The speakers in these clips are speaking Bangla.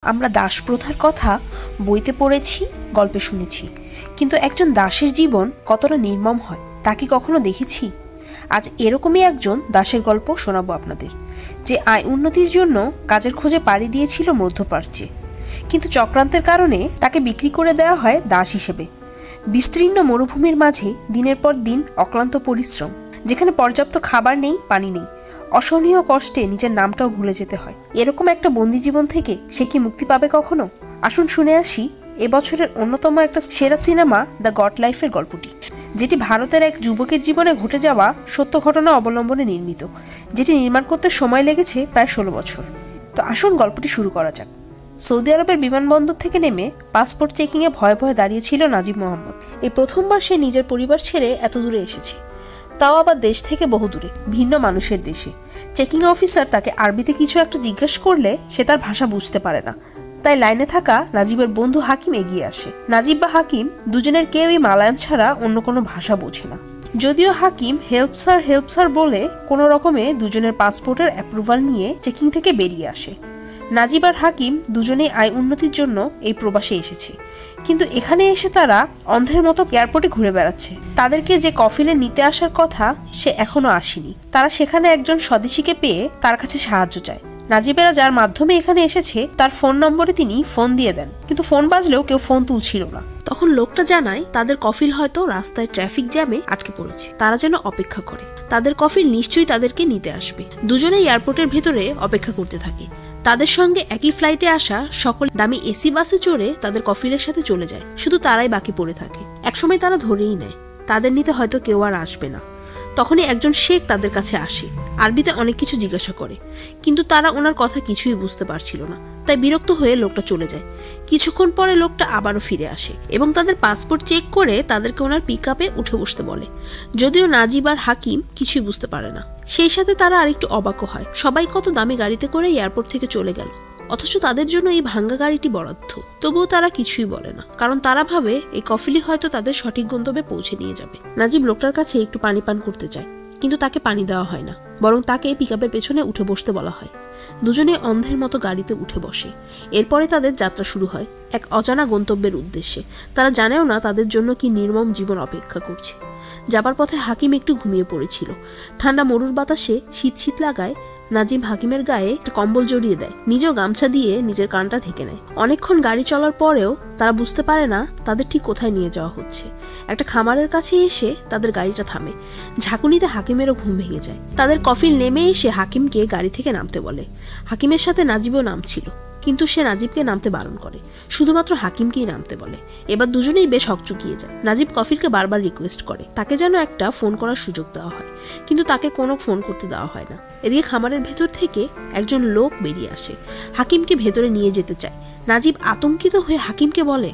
আমরা দাস প্রথার কথা বইতে পড়েছি, গল্পে শুনেছি, কিন্তু একজন দাসের জীবন কতটা নির্মম হয় তা কি কখনো দেখেছি? আজ এরকমই একজন দাসের গল্প শোনাবো আপনাদের, যে আয় উন্নতির জন্য কাজের খোঁজে পাড়ি দিয়েছিল মধ্যপ্রাচ্যে, কিন্তু চক্রান্তের কারণে তাকে বিক্রি করে দেওয়া হয় দাস হিসেবে। বিস্তীর্ণ মরুভূমির মাঝে দিনের পর দিন অক্লান্ত পরিশ্রম, যেখানে পর্যাপ্ত খাবার নেই, পানি নেই, অসহনীয় কষ্টে নিজের নামটাও ভুলে যেতে হয়। এরকম একটা বন্দি জীবন থেকে সে কি মুক্তি পাবে কখনো? আসুন শুনে আসি এবছরের অন্যতম একটা সেরা সিনেমা দ্য গড লাইফের গল্পটি, যেটি ভারতের এক যুবকের জীবনে ঘটে যাওয়া সত্য ঘটনা অবলম্বনে নির্মিত, যেটি নির্মাণ করতে সময় লেগেছে প্রায় 16 বছর। তো আসুন গল্পটি শুরু করা যাক। সৌদি আরবের বিমানবন্দর থেকে নেমে পাসপোর্ট চেকিংয়ে ভয়ে ভয়ে দাঁড়িয়েছিল নাজিব মোহাম্মদ। এই প্রথমবার সে নিজের পরিবার ছেড়ে এত দূরে এসেছে, তাও আবার দেশ থেকে বহু দূরে, ভিন্ন মানুষের দেশে। চেকিং অফিসার তাকে আরবিতে কিছু একটা জিজ্ঞেস করলে সে তার ভাষা বুঝতে পারে না, তাই লাইনে থাকা নাজিবের বন্ধু হাকিম এগিয়ে আসে। নাজিব বা হাকিম দুজনের কেউই মালায়াম ছাড়া অন্য কোনো ভাষা বোঝে না। যদিও হাকিম হেল্প স্যার বলে কোনো রকমে দুজনের পাসপোর্টের অ্যাপ্রুভাল নিয়ে চেকিং থেকে বেরিয়ে আসে। নাজিব আর হাকিম দুজনেই আয় উন্নতির জন্য এই প্রবাসে এসেছে, কিন্তু এখানে এসে তারা অন্ধের মতো এয়ারপোর্টে ঘুরে বেড়াচ্ছে। তাদেরকে যে কফিলে নিতে আসার কথা সে এখনো আসেনি। তারা সেখানে একজন স্বদেশীকে পেয়ে তার কাছে সাহায্য চায়। নাজিবেরা যার মাধ্যমে এখানে এসেছে তার ফোন নম্বরে তিনি ফোন দিয়ে দেন, কিন্তু ফোন বাজলেও কেউ ফোন তুলছিল না। তখন লোকটা জানায় তাদের কফিল হয়তো রাস্তায় ট্রাফিক জ্যামে আটকে পড়েছে, তারা যেন অপেক্ষা করে। তাদের কফিল নিশ্চয়ই তাদেরকে নিতে আসবে। দুজনে এয়ারপোর্টের ভেতরে অপেক্ষা করতে থাকে। তাদের সঙ্গে একই ফ্লাইটে আসা সকল দামি এসি বাসে চড়ে তাদের কফিলের সাথে চলে যায়, শুধু তারাই বাকি পড়ে থাকে। একসময় তারা ধরেই নেয় তাদের নিতে হয়তো কেউ আর আসবে না। তখনই একজন শেখ তাদের কাছে আসে, আরবিতে অনেক কিছু জিজ্ঞাসা করে, কিন্তু তারা ওনার কথা কিছুই বুঝতে পারছিল না। তাই বিরক্ত হয়ে লোকটা চলে যায়। কিছুক্ষণ পরে লোকটা আবারও ফিরে আসে এবং তাদের পাসপোর্ট চেক করে তাদেরকে ওনার পিকআপে উঠে বসতে বলে। যদিও নাজিব আর হাকিম কিছুই বুঝতে পারে না, সেই সাথে তারা আরেকটু অবাকও হয়। সবাই কত দামি গাড়িতে করে এয়ারপোর্ট থেকে চলে গেল, অথচ তাদের জন্য এই ভাঙ্গা গাড়িটি বরাদ্দ। তবুও তারা কিছুই বলে না, কারণ তারা ভাবে এই কফিলি হয়তো তাদের সঠিক গন্তব্যে পৌঁছে নিয়ে যাবে। নাজিব লোকটার কাছে একটু পানি পান করতে চায়, কিন্তু তাকে পানি দেওয়া হয় না, বরং তাকে পিকআপের পেছনে উঠে বসতে বলা হয়। দুজনে অন্ধের মতো গাড়িতে উঠে বসে। এরপরে তাদের যাত্রা শুরু হয় এক অজানা গন্তব্যের উদ্দেশ্যে। তারা জানেও না তাদের জন্য কি নির্মম জীবন অপেক্ষা করছে। যাবার পথে হাকিম একটু ঘুমিয়ে পড়েছিল। ঠান্ডা মরুর বাতাসে শীত শীত লাগায় নাজিম হাকিমের গায়ে একটা কম্বল জড়িয়ে দেয়, নিজেও গামছা দিয়ে নিজের কানটা ঢেকে নেয়। অনেকক্ষণ গাড়ি চলার পরেও তারা বুঝতে পারে না তাদের ঠিক কোথায় নিয়ে যাওয়া হচ্ছে। একটা খামারের কাছে এসে তাদের গাড়িটা থামে। ঝাঁকুনিতে হাকিমেরও ঘুম ভেঙে যায়। তাদের কফিল নেমে এসে হাকিমকে গাড়ি থেকে নামতে বলে। হাকিমের সাথে নাজিবও নামছিল, কিন্তু সে নাজিবকে নামতে বারণ করে, শুধুমাত্র হাকিমকেই নামতে বলে। এবার দুজনেই বেশ হকচকিয়ে যায়। নাজিব কফিলকে বারবার রিকোয়েস্ট করে তাকে যেন একটা ফোন করার সুযোগ দেওয়া হয়, কিন্তু তাকে কোনো ফোন করতে দেওয়া হয় না। এদিকে খামারের ভেতর থেকে একজন লোক বেরিয়ে আসে, হাকিমকে ভেতরে নিয়ে যেতে চায়। নাজিব আতঙ্কিত হয়ে হাকিমকে বলে,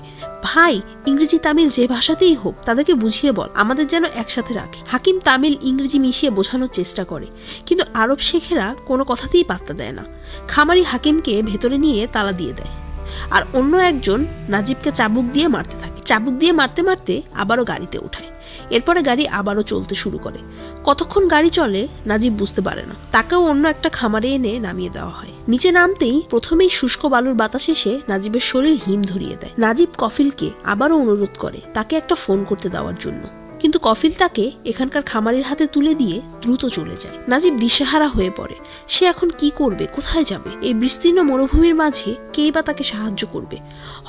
ভাই, ইংরেজি তামিল যে ভাষাতেই হোক তাদেরকে বুঝিয়ে বল, আমাদের যেন একসাথে রাখে। হাকিম তামিল ইংরেজি মিশিয়ে বোঝানোর চেষ্টা করে, কিন্তু আরব শেখেরা কোনো কথাতেই পাত্তা দেয় না। খামারি হাকিমকে ভেতরে নিয়ে তালা দিয়ে দেয়, আর অন্য একজন নাজিবকে চাবুক দিয়ে মারতে থাকে। চাবুক দিয়ে মারতে মারতে আবারও গাড়িতে উঠায়। এরপরে গাড়ি আবারও চলতে শুরু করে। কতক্ষণ গাড়ি চলে নাজিব বুঝতে পারে না। তাকেও অন্য একটা খামারে এনে নামিয়ে দেওয়া হয়। নিচে নামতেই প্রথমেই শুষ্ক বালুর বাতাস এসে নাজিবের শরীর হিম ধরিয়ে দেয়। নাজিব কফিলকে আবারও অনুরোধ করে তাকে একটা ফোন করতে দেওয়ার জন্য, কিন্তু কফিল তাকে এখানকার খামারের হাতে তুলে দিয়ে দ্রুত চলে যায়। নাজিব দিশেহারা হয়ে পড়ে। সে এখন কি করবে, কোথায় যাবে? এই বিস্তীর্ণ মরুভূমির মাঝে কেই বা তাকে সাহায্য করবে?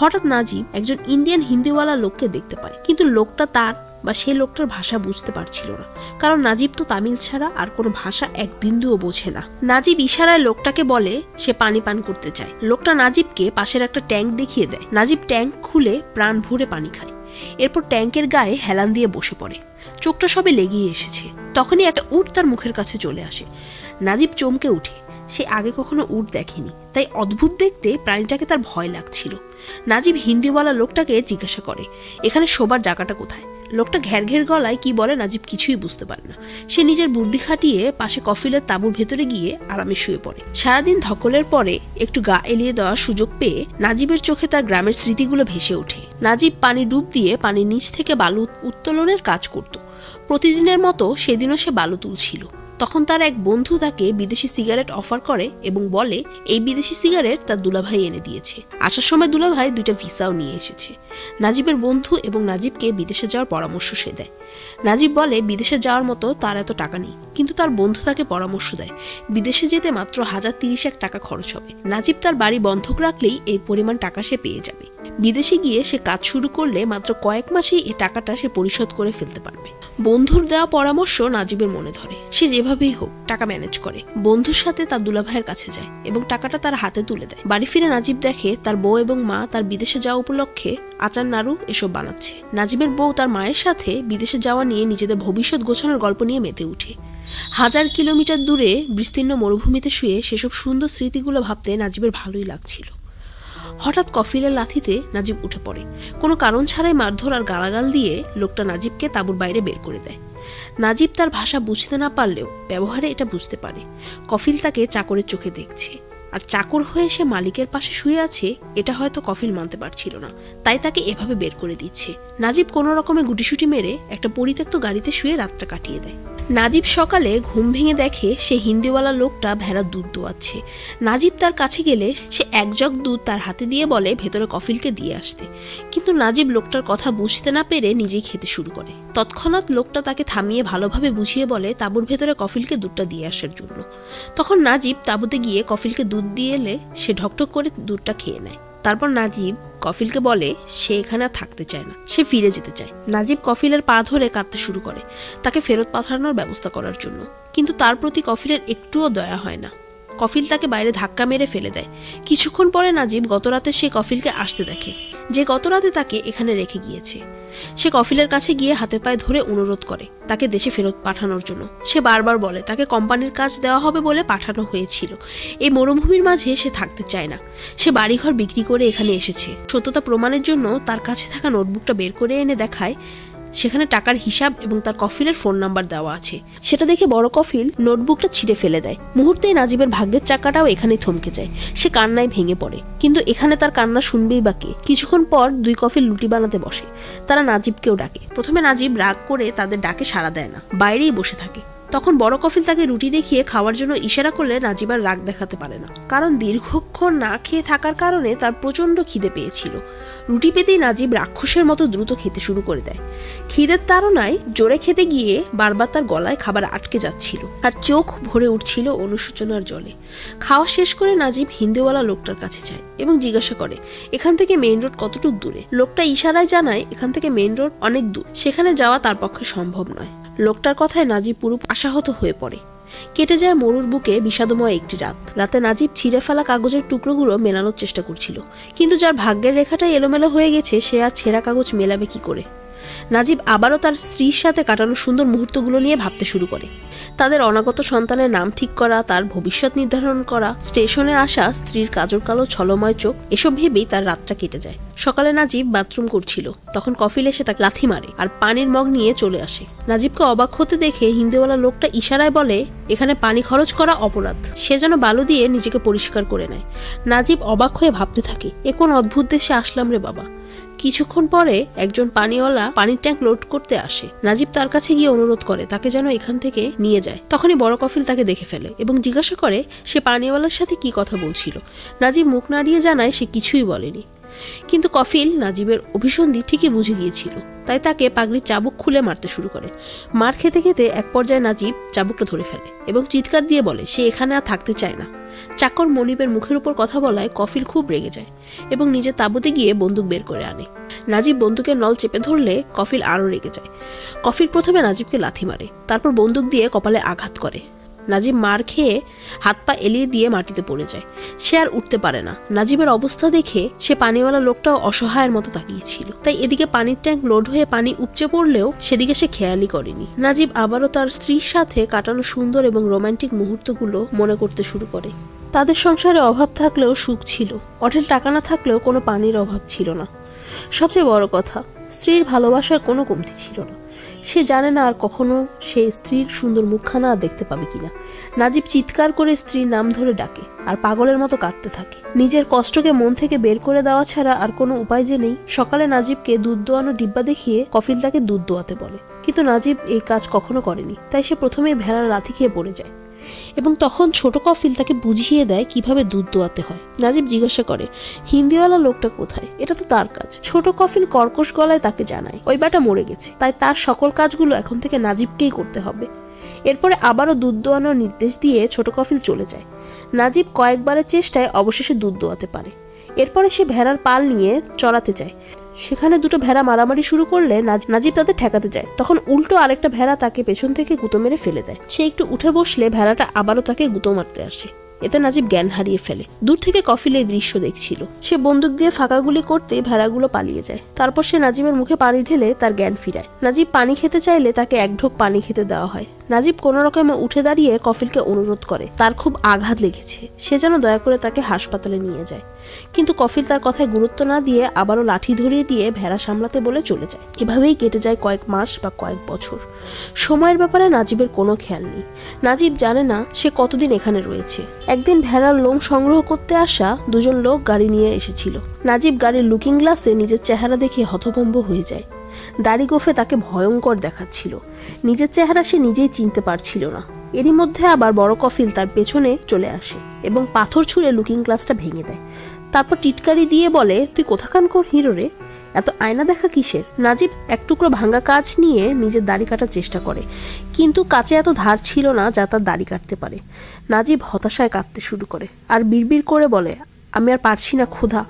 হঠাৎ নাজিব একজন ইন্ডিয়ান হিন্দিওয়ালা লোককে দেখতে পায়, কিন্তু লোকটা তার বা সে লোকটার ভাষা বুঝতে পারছিল না, কারণ নাজিব তো তামিল ছাড়া আর কোনো ভাষা এক বিন্দুও বোঝে না। নাজিব ইশারায় লোকটাকে বলে সে পানি পান করতে চায়। লোকটা নাজিবকে পাশের একটা ট্যাঙ্ক দেখিয়ে দেয়। নাজিব ট্যাঙ্ক খুলে প্রাণ ভরে পানি খায়। এরপর ট্যাঙ্কের গায়ে হেলান দিয়ে বসে পড়ে। চোখটা সবে লেগেই এসেছে। তখনই একটা উট তার মুখের কাছে চলে আসে। নাজিব চমকে উঠে। সে আগে কখনো উট দেখেনি, তাই অদ্ভুত দেখতে প্রাণীটাকে তার ভয় লাগছিল। নাজিব হিন্দিওয়ালা লোকটাকে জিজ্ঞাসা করে, এখানে শোবার জায়গাটা কোথায়? লোকটা ঘের ঘের গলায় কি বলে নাজিব কিছুই বুঝতে পারে না। সে নিজের বুদ্ধি খাটিয়ে পাশে কফিলের তাঁবুর ভেতরে গিয়ে আরামে শুয়ে পড়ে। সারাদিন ধকলের পরে একটু গা এলিয়ে দেওয়ার সুযোগ পেয়ে নাজিবের চোখে তার গ্রামের স্মৃতিগুলো ভেসে ওঠে। নাজিব পানি ডুব দিয়ে পানির নিচ থেকে বালু উত্তোলনের কাজ করত। প্রতিদিনের মতো সেদিনও সে বালু তুলছিল। তখন তার এক বন্ধু তাকে বিদেশি সিগারেট অফার করে এবং বলে এই বিদেশি সিগারেট তার দুলাভাই এনে দিয়েছে। আসার সময় দুলাভাই 2টা ভিসাও নিয়ে এসেছে। নাজিবের বন্ধু এবং নাজিবকে বিদেশে যাওয়ার পরামর্শ সে দেয়। নাজিব বলে বিদেশে যাওয়ার মতো তার এত টাকা নেই, কিন্তু তার বন্ধু তাকে পরামর্শ দেয় বিদেশে যেতে মাত্র 1031 টাকা খরচ হবে। নাজিব তার বাড়ি বন্ধক রাখলেই এই পরিমাণ টাকা সে পেয়ে যাবে। বিদেশে গিয়ে সে কাজ শুরু করলে মাত্র কয়েক মাসেই এই টাকাটা সে পরিশোধ করে ফেলতে পারবে। বন্ধুর দেওয়া পরামর্শ নাজিবের মনে ধরে। সে যেভাবেই হোক টাকা ম্যানেজ করে বন্ধুর সাথে তার দুলাভাইয়ের কাছে যায় এবং টাকাটা তার হাতে তুলে দেয়। বাড়ি ফিরে নাজিব দেখে তার বউ এবং মা তার বিদেশে যাওয়া উপলক্ষে আচার নাড়ু এসব বানাচ্ছে। নাজিবের বউ তার মায়ের সাথে বিদেশে যাওয়া নিয়ে নিজেদের ভবিষ্যৎ গোছানোর গল্প নিয়ে মেতে উঠে। 1000 কিলোমিটার দূরে বিস্তীর্ণ মরুভূমিতে শুয়ে সেসব সুন্দর স্মৃতিগুলো ভাবতে নাজিবের ভালোই লাগছিল। হঠাৎ কফিলের লাথিতে নাজিব উঠে পড়ে। কোনো কারণ ছাড়াই মারধর আর গালাগাল দিয়ে লোকটা নাজিবকে তাঁবুর বাইরে বের করে দেয়। নাজিব তার ভাষা বুঝতে না পারলেও ব্যবহারে এটা বুঝতে পারে। কফিল তাকে চাকরের চোখে দেখছে, আর চাকর হয়ে সে মালিকের পাশে শুয়ে আছে এটা হয়তো কফিল মানতে পারছিল না, তাই তাকে এভাবে বের করে দিচ্ছে। নাজিব কোনো রকমে গুটিসুটি মেরে একটা পরিত্যক্ত গাড়িতে শুয়ে রাতটা কাটিয়ে দেয়। নাজিব সকালে ঘুম ভেঙে দেখে সে হিন্দিওয়ালা লোকটা ভেড়ার দুধ দোয়াচ্ছে। নাজিব তার কাছে গেলে সে 1 জগ দুধ তার হাতে দিয়ে বলে ভেতরে কফিলকে দিয়ে আসতে, কিন্তু নাজিব লোকটার কথা বুঝতে না পেরে নিজেই খেতে শুরু করে। তৎক্ষণাৎ লোকটা তাকে থামিয়ে ভালোভাবে বুঝিয়ে বলে তাঁবুর ভেতরে কফিলকে দুধটা দিয়ে আসার জন্য। তখন নাজিব তাঁবুতে গিয়ে কফিলকে দুধ দিয়ে এলে সে ঢকঢক করে দুধটা খেয়ে নেয়। তারপর নাজিব কফিলকে বলে সে এখানে আর থাকতে চায় না, সে ফিরে যেতে চায়। নাজিব কফিলের পা ধরে কাঁদতে শুরু করে তাকে ফেরত পাঠানোর ব্যবস্থা করার জন্য, কিন্তু তার প্রতি কফিলের একটুও দয়া হয় না। কফিল তাকে বাইরে ধাক্কা মেরে ফেলে দেয়। কিছুক্ষণ পরে নাজিব গতরাতে সে কফিলকে আসতে দেখে, যে গতরাতে তাকে এখানে রেখে গিয়েছে। সে কফিলের কাছে গিয়ে হাতে পায়ে ধরে অনুরোধ করে তাকে দেশে ফেরত পাঠানোর জন্য। সে বারবার বলে তাকে কোম্পানির কাজ দেওয়া হবে বলে পাঠানো হয়েছিল, এই মরুভূমির মাঝে সে থাকতে চায় না। সে বাড়িঘর বিক্রি করে এখানে এসেছে। সত্যতা প্রমাণের জন্য তার কাছে থাকা নোটবুকটা বের করে এনে দেখায় সেখানে টাকার হিসাব এবং তার কফিলের ফোন নাম্বার দেওয়া আছে। সেটা দেখে বড় কফিল নোটবুকটা ছিঁড়ে ফেলে দেয়। মুহূর্তেই নাজিবের ভাগ্যের চাকাটাও এখানেই থমকে যায়। সে কান্নায় ভেঙে পড়ে, কিন্তু এখানে তার কান্না শুনবেই বা কে। কিছুক্ষণ পর 2 কফিল রুটি বানাতে বসে। তারা নাজিবকেও ডাকে। প্রথমে নাজিব রাগ করে তাদের ডাকে সাড়া দেয় না, বাইরেই বসে থাকে। তখন বড় কফিল তাকে রুটি দেখিয়ে খাওয়ার জন্য ইশারা করলে নাজিব আর রাগ দেখাতে পারে না, কারণ দীর্ঘক্ষণ না খেয়ে থাকার কারণে তার প্রচন্ড খিদে পেয়েছিল। রুটি পেতেই নাজিব রাক্ষসের মতো দ্রুত খেতে শুরু করে দেয়। খিদের তাড়নায় জোরে খেতে গিয়ে বারবার তার গলায় খাবার আটকে যাচ্ছিল আর চোখ ভরে উঠছিল অনুশোচনার জলে। খাওয়া শেষ করে নাজিব হিন্দিওয়ালা লোকটার কাছে যায় এবং জিজ্ঞাসা করে এখান থেকে মেইন রোড কতটুক দূরে। লোকটা ইশারায় জানায় এখান থেকে মেইন রোড অনেক দূর, সেখানে যাওয়া তার পক্ষে সম্ভব নয়। লোকটার কথায় নাজিব পুরো আশাহত হয়ে পড়ে। কেটে যায় মরুর বুকে বিষাদময় একটি রাত। রাতে নাজিব ছিঁড়ে ফেলা কাগজের টুকরোগুলো মেলানোর চেষ্টা করছিল, কিন্তু যার ভাগ্যের রেখাটাই এলোমেলো হয়ে গেছে সে আর ছেঁড়া কাগজ মেলাবে কি করে। নাজিব আবারও তার স্ত্রীর সাথে কাটানো সুন্দর মুহূর্তগুলো নিয়ে ভাবতে শুরু করে। তাদের অনাগত সন্তানের নাম ঠিক করা, তার ভবিষ্যৎ নির্ধারণ করা, স্টেশনে আসা স্ত্রীর কাজল কালো ছলময় চোখ, এসব ভেবেই তার রাতটা কেটে যায়। সকালে নাজিব বাথরুম করছিল, তখন কফিল এসে তাকে লাথি মারে আর পানির মগ নিয়ে চলে আসে। নাজিবকে অবাক হতে দেখে হিন্দিওয়ালা লোকটা ইশারায় বলে এখানে পানি খরচ করা অপরাধ। সে যেন বালু দিয়ে নিজেকে পরিষ্কার করে নেয়। নাজিব অবাক হয়ে ভাবতে থাকে এ কোন অদ্ভুত দেশে আসলাম রে বাবা। কিছুক্ষণ পরে একজন পানিওয়ালা পানির ট্যাঙ্ক লোড করতে আসে। নাজিব তার কাছে গিয়ে অনুরোধ করে তাকে যেন এখান থেকে নিয়ে যায়। তখনই বড় কফিল তাকে দেখে ফেলে এবং জিজ্ঞাসা করে সে পানিওয়ালার সাথে কি কথা বলছিল। নাজিব মুখ নাড়িয়ে জানায় সে কিছুই বলেনি, কিন্তু কফিল নাজিবের অভিসন্ধি ঠিকই বুঝে গিয়েছিল, তাই তাকে পাগড়ির চাবুক খুলে মারতে শুরু করে। মার খেতে খেতে এক পর্যায়ে নাজিব চাবুকটা ধরে ফেলে এবং চিৎকার দিয়ে বলে সে এখানে আর থাকতে চায় না। চাকর মনিবের মুখের উপর কথা বলায় কফিল খুব রেগে যায় এবং নিজের তাঁবুতে গিয়ে বন্দুক বের করে আনে। নাজিব বন্দুকের নল চেপে ধরলে কফিল আরও রেগে যায়। কফিল প্রথমে নাজিবকে লাথি মারে, তারপর বন্দুক দিয়ে কপালে আঘাত করে। নাজিব মার খেয়ে হাত পা এলিয়ে দিয়ে মাটিতে পড়ে যায়। সে আর উঠতে পারে না। নাজিবের অবস্থা দেখে সে পানিওয়ালা লোকটাও অসহায়ের মতো তাকিয়েছিল, তাই এদিকে পানির ট্যাঙ্ক লোড হয়ে পানি উপচে পড়লেও সেদিকে সে খেয়ালই করেনি। নাজিব আবারও তার স্ত্রীর সাথে কাটানো সুন্দর এবং রোমান্টিক মুহূর্তগুলো মনে করতে শুরু করে। তাদের সংসারে অভাব থাকলেও সুখ ছিল, অঢেল টাকা না থাকলেও কোনো পানির অভাব ছিল না। সবচেয়ে বড় কথা, স্ত্রীর ভালোবাসার কোনো কমতি ছিল না। সে জানে না আর কখনো সে স্ত্রীর সুন্দর মুখখানা আর দেখতে পাবে কিনা। নাজিব চিৎকার করে স্ত্রীর নাম ধরে ডাকে আর পাগলের মতো কাঁদতে থাকে। নিজের কষ্টকে মন থেকে বের করে দেওয়া ছাড়া আর কোনো উপায় যে নেই। সকালে নাজিবকে দুধ দোয়ানো ডিব্বা দেখিয়ে কফিল তাকে দুধ দোয়াতে বলে, কিন্তু নাজিব এই কাজ কখনো করেনি, তাই সে প্রথমেই ভেড়ার লাথি খেয়ে পড়ে যায় এবং তখন ছোট কফিল তাকে বুঝিয়ে দেয় কিভাবে দুধ দোয়াতে হয়। নাজিব জিজ্ঞাসা করে, হিন্দিওয়ালা লোকটা কোথায়? এটা তো তার কাজ। ছোট কফিল কর্কশ গলায় তাকে জানায় ওই বেটা মরে গেছে, তাই তার সকল কাজগুলো এখন থেকে নাজিবকেই করতে হবে। এরপরে আবারও দুধ দোয়ানোর নির্দেশ দিয়ে ছোট কফিল চলে যায়। নাজিব কয়েকবারের চেষ্টায় অবশেষে দুধ দোয়াতে পারে। এরপরে সে ভেড়ার পাল নিয়ে চড়াতে যায়। সেখানে দুটো ভেড়া মারামারি শুরু করলে নাজিব তাদের ঠেকাতে যায়। তখন উল্টো আরেকটা ভেড়া তাকে পেছন থেকে গুঁতো মেরে ফেলে দেয়। সে একটু উঠে বসলে ভেড়াটা আবারও তাকে গুঁতো মারতে আসে। এতে নাজিব জ্ঞান হারিয়ে ফেলে। দূর থেকে কফিল এই দৃশ্য দেখছিল। সে বন্দুক দিয়ে ফাঁকা গুলি করতে ভেড়াগুলো পালিয়ে যায়। তারপর সে নাজিবের মুখে পানি ঢেলে তার জ্ঞান ফিরায়। নাজিব পানি খেতে চাইলে তাকে এক ঢোক পানি খেতে দেওয়া হয়। নাজিব কোনো রকমে উঠে দাঁড়িয়ে কফিলকে অনুরোধ করে। তার খুব আঘাত লেগেছে, সে যেন দয়া করে তাকে হাসপাতালে নিয়ে যায়। কিন্তু কফিল তার কথায় গুরুত্ব না দিয়ে আবারও লাঠি ধরিয়ে দিয়ে ভেড়া সামলাতে বলে চলে যায়। এভাবেই কেটে যায় কয়েক মাস বা কয়েক বছর। সময়ের ব্যাপারে নাজিবের কোনো খেয়াল নেই। নাজিব জানে না সে কতদিন এখানে রয়েছে। একদিন ভেড়ার লোম সংগ্রহ করতে আসা দুজন লোক গাড়ি নিয়ে এসেছিল। নাজিব গাড়ির লুকিং গ্লাসে নিজের চেহারা দেখে হতভম্ব হয়ে যায়। দাড়ি গোফে তাকে ভয়ঙ্কর দেখাচ্ছিল। নিজের চেহারা সে নিজেই চিনতে পারছিল না। এরই মধ্যে আবার বড় কফিল তার পেছনে চলে আসে এবং পাথর ছুঁড়ে লুকিং গ্লাসটা ভেঙে দেয়। তারপর টিটকারি দিয়ে বলে, তুই কোথাকানকর হিরো রে, এত আয়না দেখা কিসের? নাজিব এক টুকরো ভাঙা কাঁচ নিয়ে নিজের দাড়ি কাটার চেষ্টা করে, কিন্তু কাঁচে এত ধার ছিল না যা তার দাড়ি কাটতে পারে। নাজিব হতাশায় কাঁদতে শুরু করে আর বিড়বিড় করে বলে, আমি আর পারছি না খোদা,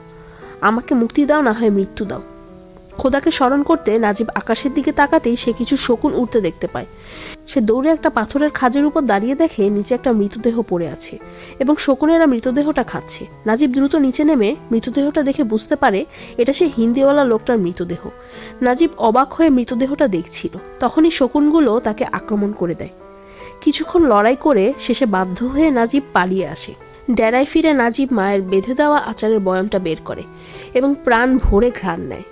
আমাকে মুক্তি দাও, না হয় মৃত্যু দাও। খোদাকে স্মরণ করতে নাজিব আকাশের দিকে তাকাতেই সে কিছু শকুন উড়তে দেখতে পায়। সে দৌড়ে একটা পাথরের খাঁজের উপর দাঁড়িয়ে দেখে নিচে একটা মৃতদেহ পড়ে আছে এবং শকুনেরা মৃতদেহটা খাচ্ছে। নাজিব দ্রুত নিচে নেমে মৃতদেহটা দেখে বুঝতে পারে এটা সে হিন্দিওয়ালা লোকটার মৃতদেহ। নাজিব অবাক হয়ে মৃতদেহটা দেখছিল। তখনই শকুনগুলো তাকে আক্রমণ করে দেয়। কিছুক্ষণ লড়াই করে শেষে বাধ্য হয়ে নাজিব পালিয়ে আসে। ডেরায় ফিরে নাজিব মায়ের বেঁধে দেওয়া আচারের বয়ামটা বের করে এবং প্রাণ ভরে ঘ্রাণ নেয়।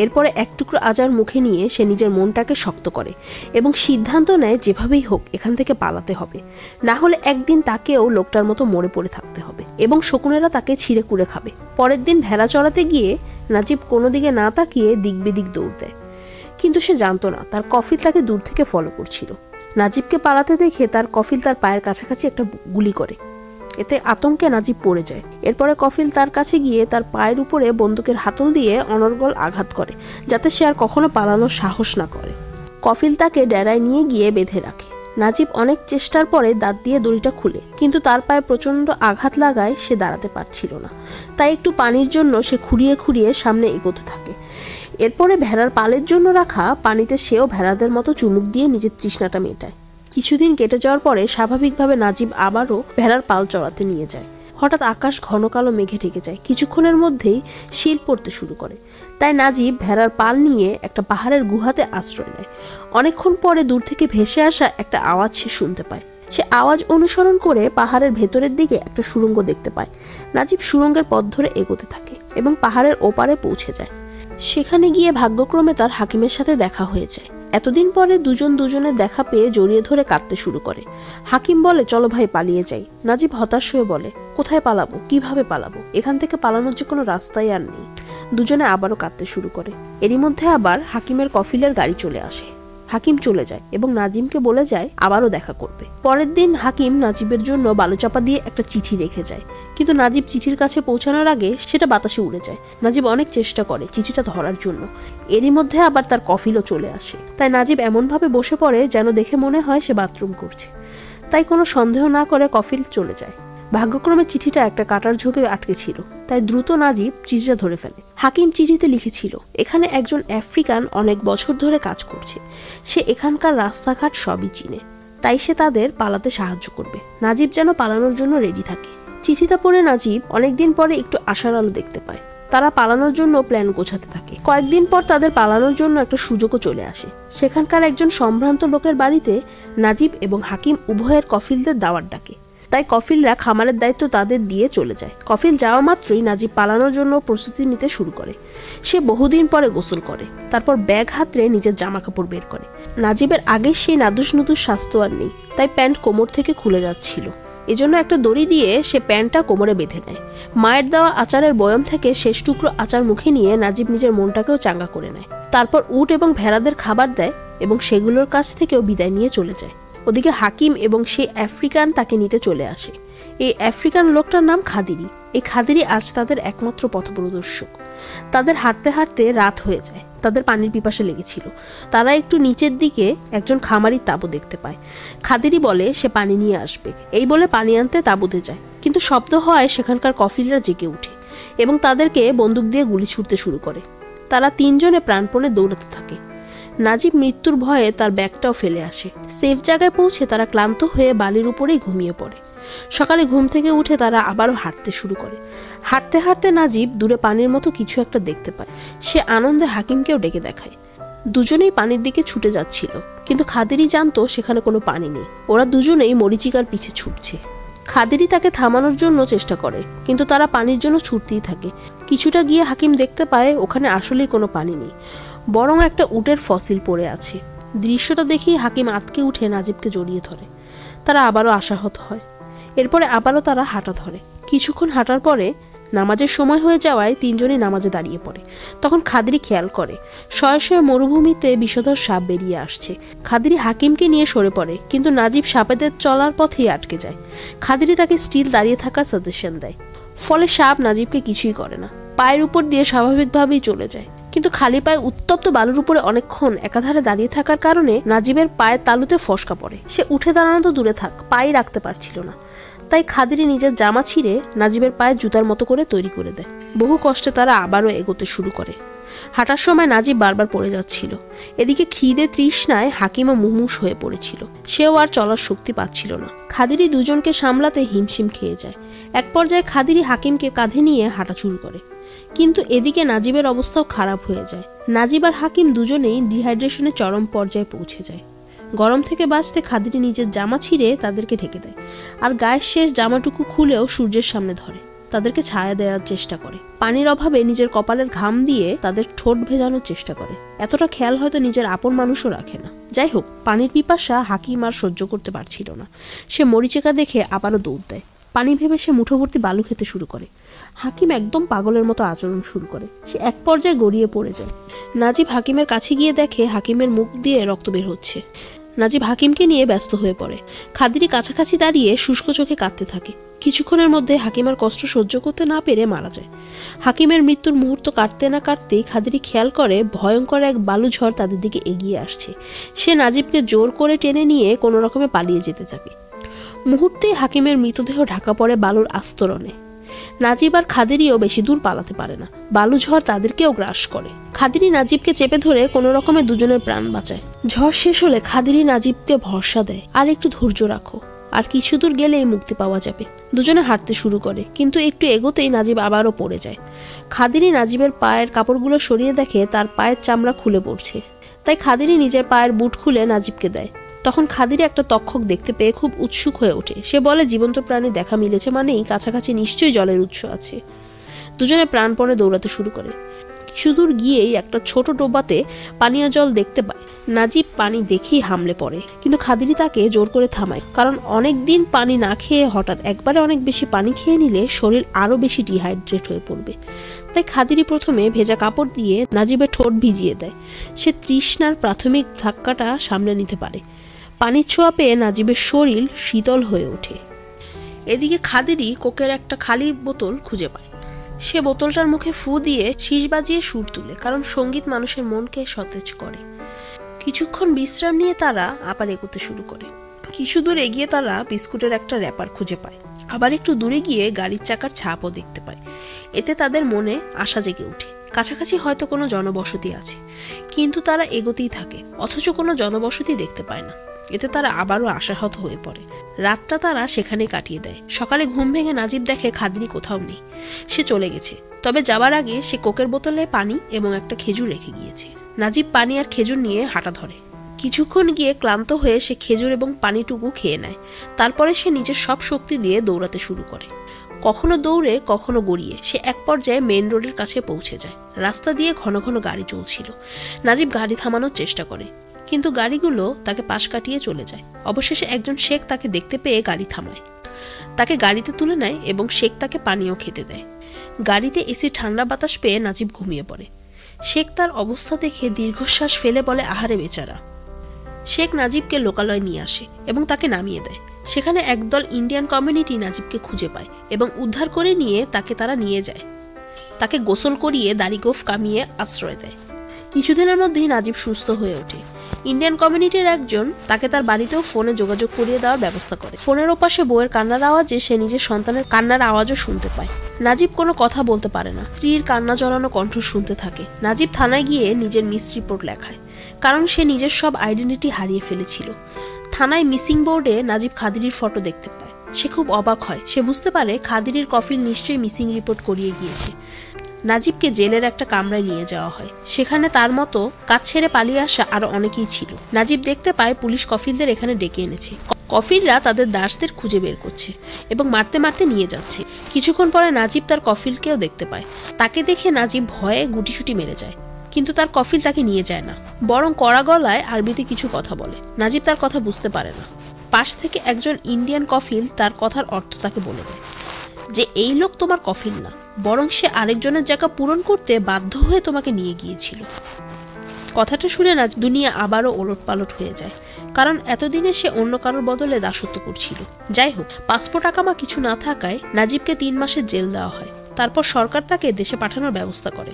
এরপরে এক টুকরো আচার মুখে নিয়ে সে নিজের মনটাকে শক্ত করে এবং সিদ্ধান্ত নেয় যেভাবেই হোক এখান থেকে পালাতে হবে, না হলে একদিন তাকেও লোকটার মতো মরে পড়ে থাকতে হবে এবং শকুনেরা তাকে ছিঁড়ে কুড়ে খাবে। পরের দিন ভেড়া চড়াতে গিয়ে নাজিব কোনো দিকে না তাকিয়ে দিক বেদিক দৌড় দেয়, কিন্তু সে জানতো না তার কফিল তাকে দূর থেকে ফলো করছিল। নাজিবকে পালাতে দেখে তার কফিল তার পায়ের কাছাকাছি একটা গুলি করে। এতে আতঙ্কে নাজিব পড়ে যায়। এরপরে কফিল তার কাছে গিয়ে তার পায়ের উপরে বন্দুকের হাতল দিয়ে অনর্গল আঘাত করে, যাতে সে আর কখনো পালানোর সাহস না করে। কফিল তাকে ডেরায় নিয়ে গিয়ে বেঁধে রাখে। নাজিব অনেক চেষ্টার পরে দাঁত দিয়ে দড়িটা খুলে, কিন্তু তার পায়ে প্রচণ্ড আঘাত লাগায় সে দাঁড়াতে পারছিল না। তাই একটু পানির জন্য সে খুঁড়িয়ে খুঁড়িয়ে সামনে এগোতে থাকে। এরপরে ভেড়ার পালের জন্য রাখা পানিতে সেও ভেড়াদের মতো চুমুক দিয়ে নিজের তৃষ্ণাটা মেটায়। কিছুদিন কেটে যাওয়ার পরে স্বাভাবিকভাবে নাজিব আবারও ভেড়ার পাল চড়াতে নিয়ে যায়। হঠাৎ আকাশ ঘন কালো মেঘে ঢেকে যায়। কিছুক্ষণের মধ্যেই শীত পড়তে শুরু করে। তাই নাজিব ভেড়ার পাল নিয়ে একটা পাহাড়ের গুহাতে আশ্রয় নেয়। অনেকক্ষণ পরে দূর থেকে ভেসে আসা একটা আওয়াজ সে শুনতে পায়। সে আওয়াজ অনুসরণ করে পাহাড়ের ভেতরের দিকে একটা সুড়ঙ্গ দেখতে পায়। নাজিব সুড়ঙ্গের পথ ধরে এগোতে থাকে এবং পাহাড়ের ওপারে পৌঁছে যায়। সেখানে গিয়ে ভাগ্যক্রমে তার হাকিমের সাথে দেখা হয়ে যায়। এতদিন পরে দুজন দুজনের দেখা পেয়ে জড়িয়ে ধরে কাঁদতে শুরু করে। হাকিম বলে, চলো ভাই পালিয়ে যাই। নাজিব হতাশ হয়ে বলে, কোথায় পালাবো, কিভাবে পালাবো? এখান থেকে পালানোর যে কোনো রাস্তাই আর নেই। দুজনে আবারও কাঁদতে শুরু করে। এরই মধ্যে আবার হাকিমের কফিলের গাড়ি চলে আসে। হাকিম চলে যায় এবং নাজিমকে বলে যায় আবারও দেখা করবে। পরের দিন হাকিম নাজিবের জন্য বালুচাপা দিয়ে একটা চিঠি রেখে যায়, কিন্তু নাজিব চিঠির কাছে পৌঁছানোর আগে সেটা বাতাসে উড়ে যায়। নাজিব অনেক চেষ্টা করে চিঠিটা ধরার জন্য। এরই মধ্যে আবার তার কফিলও চলে আসে। তাই নাজিব এমনভাবে বসে পড়ে যেন দেখে মনে হয় সে বাথরুম করছে। তাই কোনো সন্দেহ না করে কফিল চলে যায়। ভাগ্যক্রমে চিঠিটা একটা কাটার ঝোপে আটকে ছিল, তাই দ্রুত নাজিব চিঠিটা ধরে ফেলে। হাকিম চিঠিতে লিখেছিল, এখানে একজন আফ্রিকান অনেক বছর ধরে কাজ করছে। সে এখানকার রাস্তাঘাট সবই চিনে, তাই সে তাদের পালাতে সাহায্য করবে। নাজিব যেন পালানোর জন্য রেডি থাকে। চিঠিটা পড়ে নাজিব অনেকদিন পরে একটু আশার আলো দেখতে পায়। তারা পালানোর জন্য প্ল্যান গোছাতে থাকে। কয়েকদিন পর তাদের পালানোর জন্য একটা সুযোগও চলে আসে। সেখানকার একজন সম্ভ্রান্ত লোকের বাড়িতে নাজিব এবং হাকিম উভয়ের কফিলদের দাওয়াত ডাকে। তাই কফিলরা খামারের দায়িত্ব তাদের দিয়ে চলে যায়। কফিল যাওয়া মাত্রই নাজিব পালানোর জন্য প্রস্তুতি নিতে শুরু করে। সে বহুদিন পরে গোসল করে, তারপর ব্যাগ হাতড়ে নিজের জামা কাপড় বের করে। নাজিবের আগে সেই নাদুস নুদুস স্বাস্থ্য আর নেই, তাই প্যান্ট কোমর থেকে খুলে যাচ্ছিল। এজন্য একটা দড়ি দিয়ে সে প্যান্টটা কোমরে বেঁধে নেয়। মায়ের দেওয়া আচারের বয়ম থেকে শেষ টুকরো আচার মুখে নিয়ে নাজিব নিজের মনটাকেও চাঙ্গা করে নেয়। তারপর উট এবং ভেড়াদের খাবার দেয় এবং সেগুলোর কাছ থেকেও বিদায় নিয়ে চলে যায়। ওদিকে হাকিম এবং সেই আফ্রিকান তাকে নিতে চলে আসে। এই আফ্রিকান লোকটার নাম খাদিরি। এই খাদিরি আজ তাদের একমাত্র পথপ্রদর্শক। তাদের হাঁটতে হাঁটতে রাত হয়ে যায়। তাদের পানির পিপাসা লেগেছিল। তারা একটু নিচের দিকে একজন খামারির তাঁবু দেখতে পায়। খাদিরি বলে সে পানি নিয়ে আসবে। এই বলে পানি আনতে তাঁবুতে যায়, কিন্তু শব্দ হয় সেখানকার কফিলরা জেগে উঠে এবং তাদেরকে বন্দুক দিয়ে গুলি ছুড়তে শুরু করে। তারা তিনজনে প্রাণপণে দৌড়াতে থাকে। নাজিব মৃত্যুর ভয়ে তার ব্যাগটাও ফেলে আসে। সেফ জায়গায় পৌঁছে তারা ক্লান্ত হয়ে বালির উপরেই ঘুমিয়ে পড়ে। সকালে ঘুম থেকে উঠে তারা আবারও হাঁটতে শুরু করে। হাঁটতে হাঁটতে নাজিব দূরে পানির মতো কিছু একটা দেখতে পায়। সে আনন্দে হাকিমকেও ডেকে দেখায়। দুজনেই পানির দিকে ছুটে যাচ্ছিল, কিন্তু খাদিরি জানতো সেখানে কোনো পানি নেই। ওরা দুজনেই মরিচিকার পিছে ছুটছে। খাদিরি তাকে থামানোর জন্য চেষ্টা করে, কিন্তু তারা পানির জন্য ছুটতেই থাকে। কিছুটা গিয়ে হাকিম দেখতে পায় ওখানে আসলেই কোনো পানি নেই, বরং একটা উটের ফসিল পড়ে আছে। দৃশ্যটা দেখেই হাকিম আঁতকে উঠে নাজিবকে জড়িয়ে ধরে। তারা আবারও আশাহত হয়। এরপরে আবারও তারা হাঁটা ধরে। কিছুক্ষণ হাঁটার পরে নামাজের সময় হয়ে যাওয়ায় তিনজনই নামাজে দাঁড়িয়ে পড়ে। তখন খাদিরি খেয়াল করে শয়ে শয়ে মরুভূমিতে বিষধর সাপ বেরিয়ে আসছে। খাদিরি হাকিমকে নিয়ে সরে পড়ে, কিন্তু নাজিব সাপেদের চলার পথেই আটকে যায়। খাদিরি তাকে স্টিল দাঁড়িয়ে থাকার সাজেশন দেয়। ফলে সাপ নাজিবকে কিছুই করে না, পায়ের উপর দিয়ে স্বাভাবিকভাবেই চলে যায়। কিন্তু খালি পায়ে উত্তপ্ত বালুর উপরে অনেকক্ষণ একাধারে দাঁড়িয়ে থাকার কারণে নাজিবের পায়ের তালুতে ফসকা পড়ে। সে উঠে দাঁড়ানো তো দূরে থাক, পায়ে রাখতে পারছিল না। তাই খাদিরি নিজের জামা ছিঁড়ে নাজিবের পায়ে জুতার মতো করে তৈরি করে দেয়। বহু কষ্টে তারা আবারও এগোতে শুরু করে। হাঁটার সময় নাজিব বারবার পড়ে যাচ্ছিল। এদিকে খিদে তৃষ্ণায় হাকিমও মুমূর্ষ হয়ে পড়েছিল। সেও আর চলার শক্তি পাচ্ছিল না। খাদিরি দুজনকে সামলাতে হিমশিম খেয়ে যায়। এক পর্যায়ে খাদিরি হাকিমকে কাঁধে নিয়ে হাঁটা শুরু করে, কিন্তু এদিকে নাজিবের অবস্থাও খারাপ হয়ে যায়। নাজিব আর হাকিম দুজনেই ডিহাইড্রেশনের চরম পর্যায়ে পৌঁছে যায়। গরম থেকে বাঁচতে খাদিরি নিজের জামা ছিঁড়ে তাদেরকে ঢেকে দেয়, আর গায়ের শেষ জামাটুকু খুলেও সূর্যের সামনে ধরে তাদেরকে ছায়া দেওয়ার চেষ্টা করে। পানির অভাবে নিজের কপালের ঘাম দিয়ে তাদের ঠোঁট ভেজানোর চেষ্টা করে। এতটা খেয়াল হয়তো নিজের আপন মানুষও রাখে না। যাই হোক, পানির পিপাসা হাকিম আর সহ্য করতে পারছিল না। সে মরিচিকা দেখে আবারও দৌড় দেয়। পানি ভেবে সে মুঠোভর্তি বালু খেতে শুরু করে। হাকিম একদম পাগলের মতো আচরণ শুরু করে। সে এক পর্যায়ে গড়িয়ে পড়ে যায়। নাজিব হাকিমের কাছে গিয়ে দেখে হাকিমের মুখ দিয়ে রক্ত বের হচ্ছে। নাজিব হাকিমকে নিয়ে ব্যস্ত হয়ে পড়ে। খাদিরি কাছাকাছি দাঁড়িয়ে শুষ্ক চোখে কাঁদতে থাকে। কিছুক্ষণের মধ্যে হাকিমের কষ্ট সহ্য করতে না পেরে মারা যায়। হাকিমের মৃত্যুর মুহূর্ত কাটতে না কাটতেই খাদিরি খেয়াল করে ভয়ঙ্কর এক বালুঝড় তাদের দিকে এগিয়ে আসছে। সে নাজিবকে জোর করে টেনে নিয়ে কোনো রকমে পালিয়ে যেতে থাকে। মুহূর্তেই হাকিমের মৃতদেহ ঢাকা পড়ে বালুর আস্তরণে। নাজিব আর খাদিরিও বেশি দূর পালাতে পারে না। বালুঝড় তাদেরকেও গ্রাস করে। খাদিরি নাজিবকে চেপে ধরে কোনো রকমে দুজনের প্রাণ বাঁচায়। ঝড় শেষ হলে খাদিরি নাজিবকে ভরসা দেয়, আর একটু ধৈর্য রাখো, আর কিছু দূর গেলেই মুক্তি পাওয়া যাবে। দুজনে হাঁটতে শুরু করে, কিন্তু একটু এগোতেই নাজিব আবারও পড়ে যায়। খাদিরি নাজিবের পায়ের কাপড়গুলো সরিয়ে দেখে তার পায়ের চামড়া খুলে পড়ছে। তাই খাদিরি নিজের পায়ের বুট খুলে নাজিবকে দেয়। তখন খাদিরি একটা তক্ষক দেখতে পেয়ে খুব উৎসুক হয়ে ওঠে। সে বলে জীবন্ত প্রাণী দেখা মিলেছে মানেই কাছাকাছি নিশ্চয়ই জলের উৎস আছে। দুজনে প্রাণপণে দৌড়াতে শুরু করে। কিছু দূর গিয়েই একটা ছোট ডোবাতে পানীয় জল দেখতে পায়। নাজিব পানি দেখেই হামলে পড়ে, কিন্তু খাদিরি তাকে জোর করে থামায়, কারণ অনেক দিন পানি না খেয়ে হঠাৎ একবারে অনেক বেশি পানি খেয়ে নিলে শরীর আরো বেশি ডিহাইড্রেট হয়ে পড়বে। তাই খাদিরি প্রথমে ভেজা কাপড় দিয়ে নাজিবের ঠোঁট ভিজিয়ে দেয়। সে তৃষ্ণার প্রাথমিক ধাক্কাটা সামলে নিতে পারে। পানির ছোঁয়া পেয়ে নাজিবের শরীর শীতল হয়ে ওঠে। এদিকে খাদিরি কোকের একটা খালি বোতল খুঁজে পায়। সে বোতলটার মুখে ফু দিয়ে শীষ বাজিয়ে সুর তুলে, কারণ সঙ্গীত মানুষের মনকে সতেজ করে। কিছুক্ষণ বিশ্রাম নিয়ে তারা আবার এগোতে শুরু করে। কিছু দূর এগিয়ে তারা বিস্কুটের একটা র্যাপার খুঁজে পায়। আবার একটু দূরে গিয়ে গাড়ির চাকার ছাপও দেখতে পায়। এতে তাদের মনে আশা জেগে ওঠে। কাছাকাছি হয়তো কোনো জনবসতি আছে, কিন্তু তারা এগোতেই থাকে, অথচ কোনো জনবসতি দেখতে পায় না। এতে তারা আবারও আশাহত হয়ে পড়ে। রাতটা তারা সেখানেই কাটিয়ে দেয়। সকালে ঘুম ভেঙে নাজিব দেখে খাদিরি কোথাও নেই। সে চলে গেছে, তবে যাবার আগে সে কোকের বোতলে পানি এবং একটা খেজুর রেখে গিয়েছে। নাজিব পানি আর খেজুর নিয়ে হাঁটা ধরে। কিছুক্ষণ গিয়ে ক্লান্ত হয়ে সে খেজুর এবং পানিটুকু খেয়ে নেয়। তারপরে সে নিজের সব শক্তি দিয়ে দৌড়াতে শুরু করে। কখনো দৌড়ে, কখনো গড়িয়ে সে এক পর্যায়ে মেন রোডের কাছে পৌঁছে যায়। রাস্তা দিয়ে ঘন ঘন গাড়ি চলছিল। নাজিব গাড়ি থামানোর চেষ্টা করে, কিন্তু গাড়িগুলো তাকে পাশ কাটিয়ে চলে যায়। অবশেষে একজন শেখ তাকে দেখতে পেয়ে গাড়ি থামায়। তাকে গাড়িতে তুলে নেয় এবং শেখ তাকে পানীয় খেতে দেয়। গাড়িতে এসি ঠান্ডা বাতাস পেয়ে নাজিব ঘুমিয়ে পড়ে। শেখ তার অবস্থা দেখে দীর্ঘশ্বাস ফেলে বলে, আহারে বেচারা, শেখ নাজিবকে লোকালয়ে নিয়ে আসে এবং তাকে নামিয়ে দেয়। সেখানে একদল ইন্ডিয়ান কমিউনিটি নাজিবকে খুঁজে পায় এবং উদ্ধার করে নিয়ে তারা নিয়ে যায়। তাকে গোসল করিয়ে দাড়িগোঁফ কামিয়ে আশ্রয় দেয়। কিছুদিনের মধ্যেই নাজিব সুস্থ হয়ে ওঠে। ইন্ডিয়ান কমিউনিটির একজন তাকে তার বাড়িতেও ফোনে যোগাযোগ করিয়ে দেওয়ার ব্যবস্থা করে। ফোনের ওপাশে বউয়ের কান্নার আওয়াজে সে নিজের সন্তানের কান্নার আওয়াজও শুনতে পায়। নাজিব কোনো কথা বলতে পারে না, স্ত্রীর কান্না জড়ানো কণ্ঠ শুনতে থাকে। নাজিব থানায় গিয়ে নিজের মিস রিপোর্ট লেখায়, কারণ সে নিজের সব আইডেন্টিটি হারিয়ে ফেলেছিল। থানায় মিসিং বোর্ডে নাজিব খাদিরির ফটো দেখতে পায়। সে খুব অবাক হয়। সে বুঝতে পারে খাদিরির কফিল নিশ্চয়ই মিসিং রিপোর্ট করিয়ে গিয়েছে। নাজিবকে জেলের একটা কামরায় নিয়ে যাওয়া হয়। সেখানে তার মতো কাজ ছেড়ে পালিয়ে আসা আরো অনেকেই ছিল। নাজিব দেখতে পায় পুলিশ কফিলদের এখানে ডেকে এনেছে। কফিলরা তাদের দাসদের খুঁজে বের করছে এবং মারতে মারতে নিয়ে যাচ্ছে। কিছুক্ষণ পরে নাজিব তার কফিলকেও দেখতে পায়। তাকে দেখে নাজিব ভয়ে গুটিসুটি মেরে যায়, কিন্তু তার কফিল তাকে নিয়ে যায় না, বরং কড়া গলায় আরবিতে কিছু কথা বলে। নাজিব তার কথা বুঝতে পারে না। পাশ থেকে একজন ইন্ডিয়ান কফিল তার কথার অর্থ তাকে বলে দেয় যে এই লোক তোমার কফিল না, বরং সে আরেকজনের জায়গা পূরণ করতে বাধ্য হয়ে তোমাকে নিয়ে গিয়েছিল। কথাটা শুনে না দুনিয়া আবারও ওলটপালট হয়ে যায়, কারণ এতদিনে সে অন্য কারোর বদলে দাসত্ব করছিল। যাই হোক, পাসপোর্ট আকামা কিছু না থাকায় নাজিবকে 3 মাসের জেল দেওয়া হয়। তারপর সরকার তাকে দেশে পাঠানোর ব্যবস্থা করে।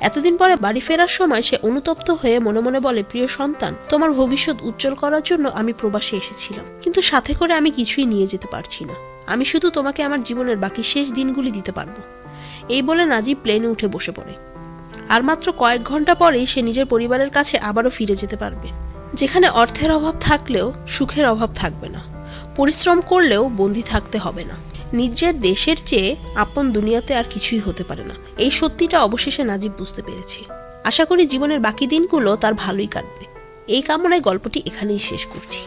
এতদিন পরে বাড়ি ফেরার সময় সে অনুতপ্ত হয়ে মনে মনে বলে, প্রিয় সন্তান, তোমার ভবিষ্যৎ উজ্জ্বল করার জন্য আমি প্রবাসে এসেছিলাম, কিন্তু সাথে করে আমি কিছুই নিয়ে যেতে পারছি না। আমি শুধু তোমাকে আমার জীবনের বাকি শেষ দিনগুলি দিতে পারবো। এই বলে নাজিব প্লেনে উঠে বসে পড়ে। আর মাত্র কয়েক ঘন্টা পরেই সে নিজের পরিবারের কাছে আবারও ফিরে যেতে পারবে, যেখানে অর্থের অভাব থাকলেও সুখের অভাব থাকবে না, পরিশ্রম করলেও বন্দী থাকতে হবে না। নিজের দেশের চেয়ে আপন দুনিয়াতে আর কিছুই হতে পারে না। এই সত্যিটা অবশেষে নাজিব বুঝতে পেরেছে। আশা করি জীবনের বাকি দিনগুলো তার ভালোই কাটবে। এই কামনায় গল্পটি এখানেই শেষ করছি।